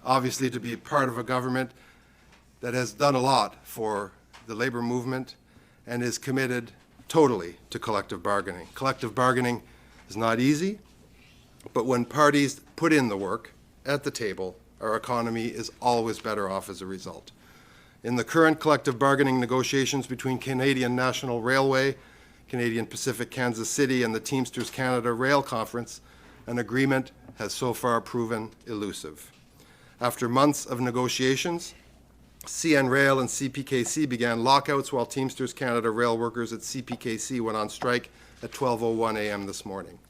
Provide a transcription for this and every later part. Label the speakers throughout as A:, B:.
A: obviously to be part of a government that has done a lot for the labor movement and is committed totally to collective bargaining. Collective bargaining is not easy, but when parties put in the work at the table, our economy is always better off as a result. In the current collective bargaining negotiations between Canadian National Railway, Canadian Pacific Kansas City, and the Teamsters Canada Rail Conference, an agreement has so far proven elusive. After months of negotiations, CN Rail and CPKC began lockouts while Teamsters Canada rail workers at CPKC went on strike at 12:01 a.m. this morning.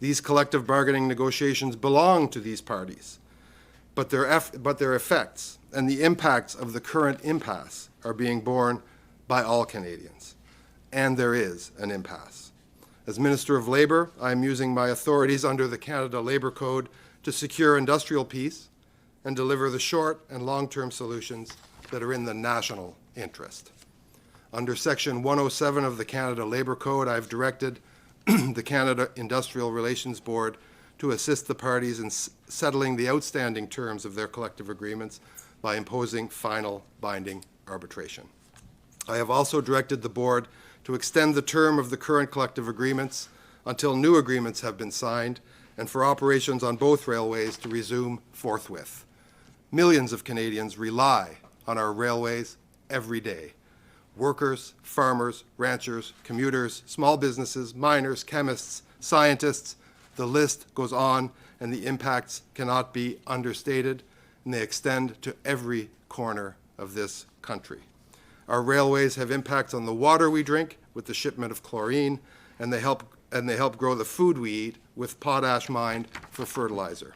A: These collective bargaining negotiations belong to these parties, but their effects and the impacts of the current impasse are being borne by all Canadians. And there is an impasse. As Minister of Labour, I am using my authorities under the Canada Labour Code to secure industrial peace and deliver the short and long-term solutions that are in the national interest. Under Section 107 of the Canada Labour Code, I've directed the Canada Industrial Relations Board to assist the parties in settling the outstanding terms of their collective agreements by imposing final binding arbitration. I have also directed the board to extend the term of the current collective agreements until new agreements have been signed and for operations on both railways to resume forthwith. Millions of Canadians rely on our railways every day. Workers, farmers, ranchers, commuters, small businesses, miners, chemists, scientists, the list goes on, and the impacts cannot be understated, and they extend to every corner of this country. Our railways have impacts on the water we drink with the shipment of chlorine, and they help grow the food we eat with potash mined for fertilizer.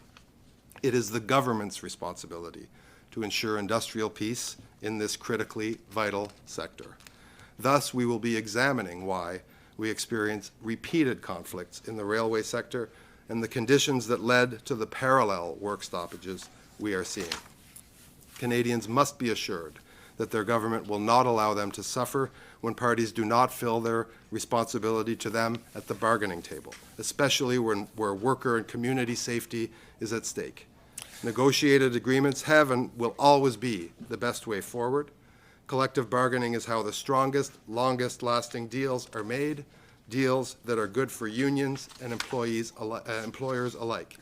A: It is the government's responsibility to ensure industrial peace in this critically vital sector. Thus, we will be examining why we experience repeated conflicts in the railway sector and the conditions that led to the parallel work stoppages we are seeing. Canadians must be assured that their government will not allow them to suffer when parties do not fill their responsibility to them at the bargaining table, especially where worker and community safety is at stake. Negotiated agreements have and will always be the best way forward. Collective bargaining is how the strongest, longest-lasting deals are made, deals that are good for unions and employers alike.